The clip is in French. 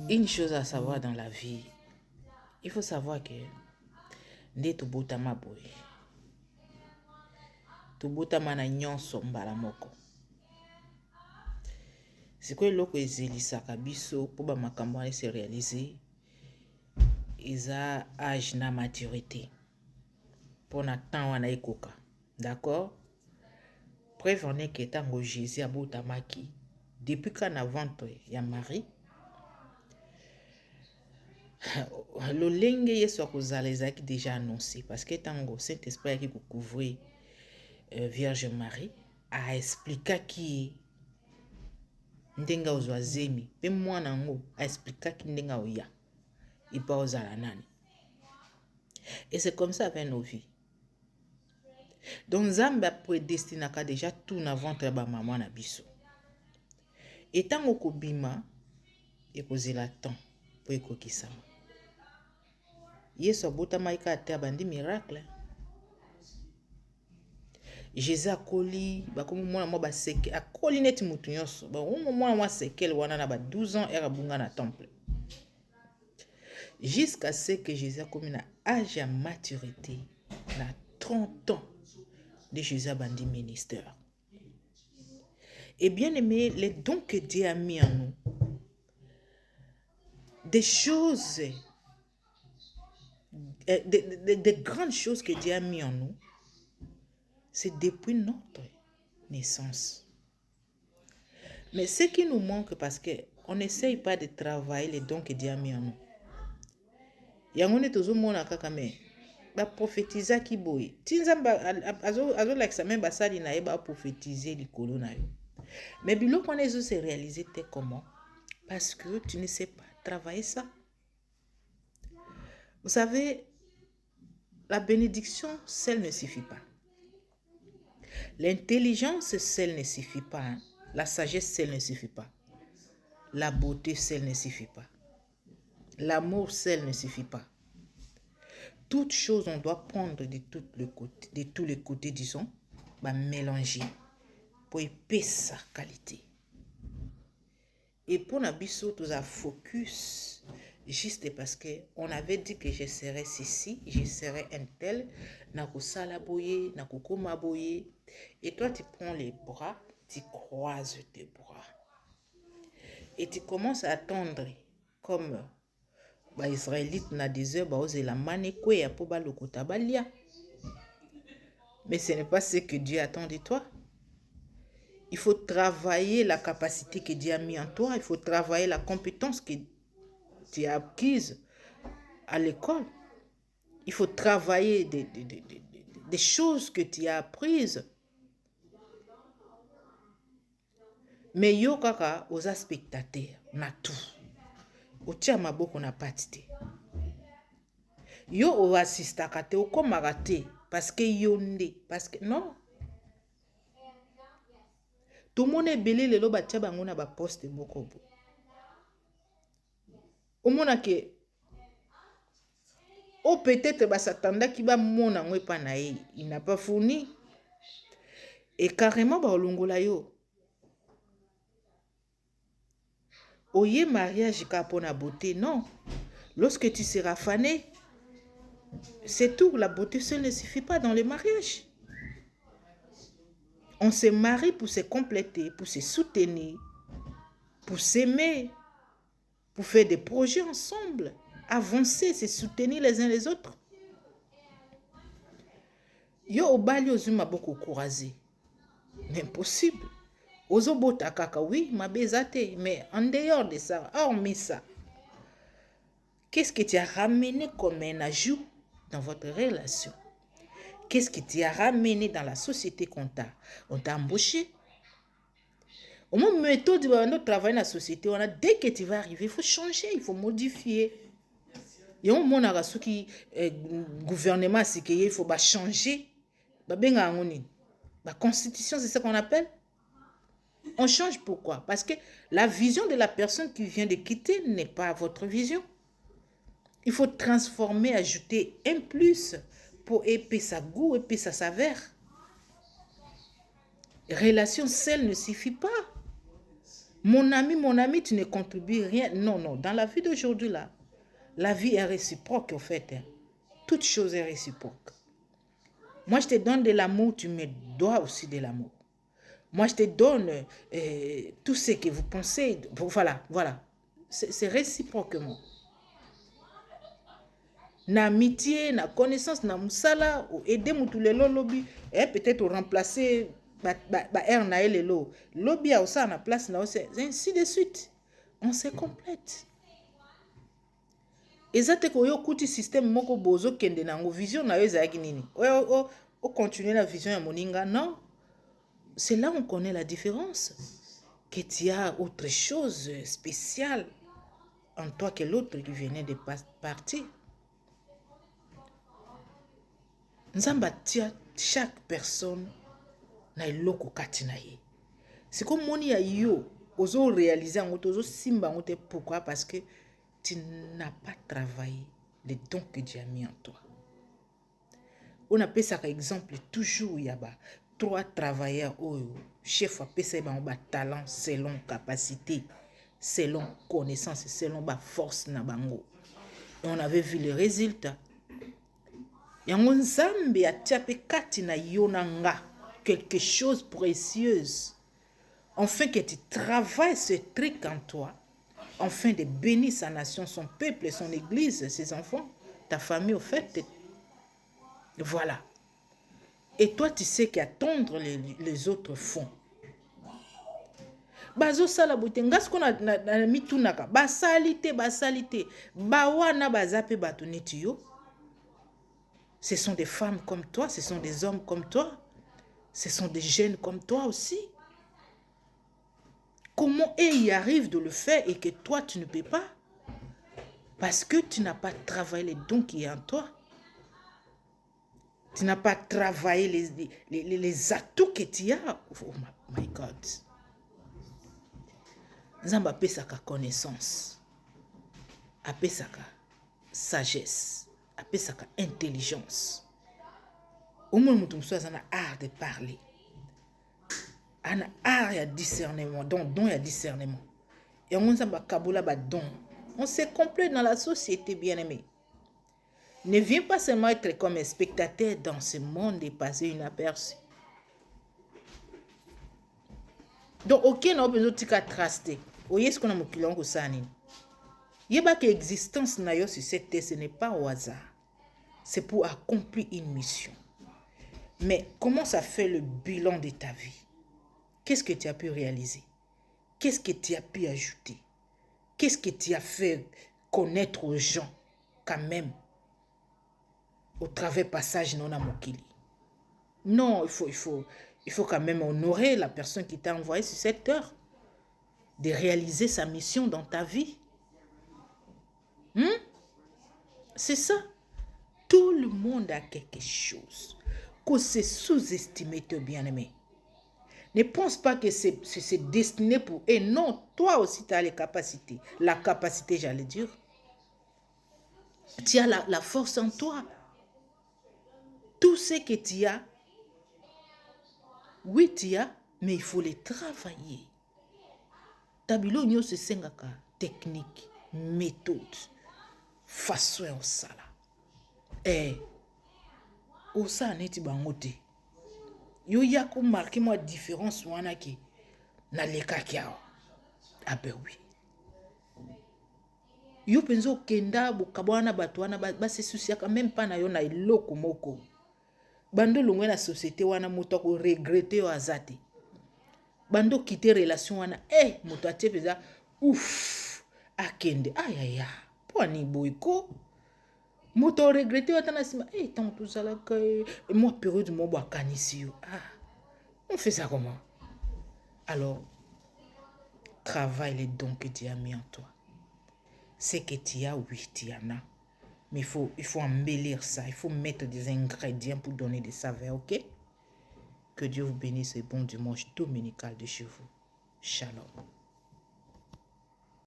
Une chose à savoir dans la vie, il faut savoir que nde tobotama boye. Tobotama na nyonso mbala moko. Sikoyo eloko ezelisaka biso po ba makambo wana se réaliser eza âge na maturité. Pour na temps wana ekoka. D'accord? Preuve en est que tango Jésus abotamaki depuis kana ventre ya Marie lolenge Yesu akozala ezalaki déjà annoncé parce que tango Saint-Esprit aki couvrir Vierge Marie a explikaki ndenga ozwa zemi pe mwana ngo a explikaki ndenga oya ipa ozala nani. Et c'est comme ça avec nos vies. Donc Nzambe a prédestinaka déjà tout na ventre ya ba maman na biso. Et tango kobima ekozela temps po ekokisama. Yesu abotama ika ate abandi miracle. Jésus akoli bakomi mwana mwa baseke akoli neti mutu nyonso ba mwana mwa sekele wana na ba 12 ans era bunga na temple jusqu'à ce que Jésus akomi na âge ya maturité na 30 ans de Jésus abandi ministère. Et bien aimé, les dons que Dieu a mis en nous, des choses, des grandes choses que Dieu a mis en nous, c'est depuis notre naissance. Mais ce qui nous manque, parce qu'on n'essaye pas de travailler les dons que Dieu a mis en nous. Yangone tozo mona kaka me ba prophétiser ki boye. Tinzamba azo lakisa même basali na ba prophétiser likolo na yo. Mais biloko na ezo se réaliser te comment? Parce que tu ne sais pas travailler ça. Vous savez, la bénédiction seule ne suffit pas. L'intelligence seule ne suffit pas. Hein? La sagesse seule ne suffit pas. La beauté seule ne suffit pas. L'amour seul ne suffit pas. Toutes choses, on doit prendre de tous les côtés, disons, bah, mélanger pour épaisser sa qualité. Et pour Nabiso, tout ça focus, juste parce qu'on avait dit que je serais ceci, je serais un tel, nakosala boye, nakokoma boye. Et toi, tu prends les bras, tu croises tes bras. Et tu commences à attendre comme ba Israélite na désert ba ozela manekwe ya po ba lokota balia. Mais ce n'est pas ce que Dieu attend de toi. Il faut travailler la capacité que Dieu a mis en toi, il faut travailler la compétence que tu as acquise à l'école. Il faut travailler des choses que tu as apprises. Mais yo kaka oza spectateur na tout. Otia maboko na patite. Yo o assistaka te okomaka te parce que yo nde parce que non. Tout le monde est belé lelo batia bango na ba poste moko bo. Omona ke o peut-être ba s'attenda ki ba mona ngwe pa na ye, il n'a pas fourni. Et carrément ba olongola yo. Oye mariage ka pona beauté, non. Lorsque tu seras fané, c'est tout. La beauté seule ne suffit pas dans le mariage. On se marie pour se compléter, pour se soutenir, pour s'aimer, pour faire des projets ensemble, avancer, se soutenir les uns les autres. Yo obali ozuma beaucoup courageux. Impossible. Ozobota kaka, oui, ma bezate, mais en dehors de ça, hormis ça, qu'est-ce que tu as ramené comme un ajout dans votre relation? Qu'est-ce que tu as ramené dans la société qu'on t'a embauché? Au moment méthode de notre travail dans la société, on a, dès que tu vas arriver, il faut changer, il faut modifier. Et au moment où le gouvernement il faut changer. La constitution, c'est ce qu'on appelle. On change pourquoi? Parce que la vision de la personne qui vient de quitter n'est pas votre vision. Il faut transformer, ajouter un plus pour épaisser sa goût, épaisser sa saveur. Relation seule ne suffit pas. Mon ami, tu ne contribues rien. Non, non. Dans la vie d'aujourd'hui, là, la vie est réciproque, en fait. Hein. Toute chose est réciproque. Moi, je te donne de l'amour, tu me dois aussi de l'amour. Moi, je te donne tout ce que vous pensez. Voilà, voilà. C'est réciproquement. Na amitié, na connaissance, na musala, ou aider moutulelo lobby, et peut-être remplacer air na elelo. Lobby a aussi na place na aussi, ainsi de suite. On se complète. Ezate ko yo kuti système moko bozo kende nango vision na yo ezaki nini. O continuer la vision ya moninga, non. C'est là où on connaît la différence. Que tu as autre chose spéciale en toi que l'autre qui venait de partir. Nzamba tia chaque personne na eloko kati na ye. C'est comme moni ya yo, ozo réaliser en ozo simba ngote. Pourquoi? Parce que tu n'as pas travaillé les dons que Dieu a mis en toi. On appelle ça exemple toujours yaba. 3 travailleurs oyo chef appelle ça ba talent selon capacité, selon connaissance, selon ba force na bango. Et on avait vu le résultat. Yango nzambe atiape kati na yonanga quelque chose de précieuse. Afin que tu travailles ce truc en toi, afin de bénir sa nation, son peuple, son église, ses enfants, ta famille au fait. Voilà. Et toi, tu sais qu'attendre les autres font. Bazo sala butenga ce qu'on a mis tout naka. Basalite. Bawana bazape batoneti yo. Ce sont des femmes comme toi, ce sont des hommes comme toi, ce sont des jeunes comme toi aussi. Comment ils y arrivent de le faire et que toi, tu ne peux pas? Parce que tu n'as pas travaillé les dons qui sont en toi. Tu n'as pas travaillé les atouts que tu as. Oh my God. Nzamba apesaka connaissance. Apesaka sagesse. Apesaka intelligence. Au moins, nous sommes un art de parler. Un art et discernement. Donc, don et discernement. Et on a kaboula ba don. On se complète dans la société, bien-aimé. Ne viens pas seulement être comme un spectateur dans ce monde et passer inaperçu. Donc, aucun n'a besoin de traster. Vous voyez ce qu'on a moqué au sani. Il y a que l'existence na yo sur cette terre, ce n'est pas au hasard. C'est pour accomplir une mission. Mais comment ça fait le bilan de ta vie? Qu'est-ce que tu as pu réaliser? Qu'est-ce que tu as pu ajouter? Qu'est-ce que tu as fait connaître aux gens quand même au travers passage non à Mokili? Non, il faut quand même honorer la personne qui t'a envoyé sur cette terre, de réaliser sa mission dans ta vie. C'est ça. Tout le monde a quelque chose. Que c'est sous-estimé, te bien-aimé. Ne pense pas que c'est destiné pour eux. Non, toi aussi, tu as les capacités. La capacité, j'allais dire. Tu as la force en toi. Tout ce que tu as, oui, tu as, mais il faut les travailler. Tabilo nyo se sengaka technique, méthode, façon au sala. Au sa neti bangote. Yo ya ko marquer moi différence wana ki na leka kiao. Ah ben oui. Yo penzo kenda bukabwana batu wana ba se souciaka même pas na yo na iloko moko. Bando longwe na société wana moto ko regretter yo azate. Bando quitter relation wana moto atie peza ouf akende ayaya po ani boyko moto regretter yo tana sima tant tout ça là que moi période mo ba kanisi yo on fait ça comment? Alors travaille les dons que Dieu a mis en toi. C'est que tu as, oui, tu en as. Mais il faut embellir ça. Il faut mettre des ingrédients pour donner des saveurs, ok? Que Dieu vous bénisse et bon dimanche dominical de chez vous. Shalom.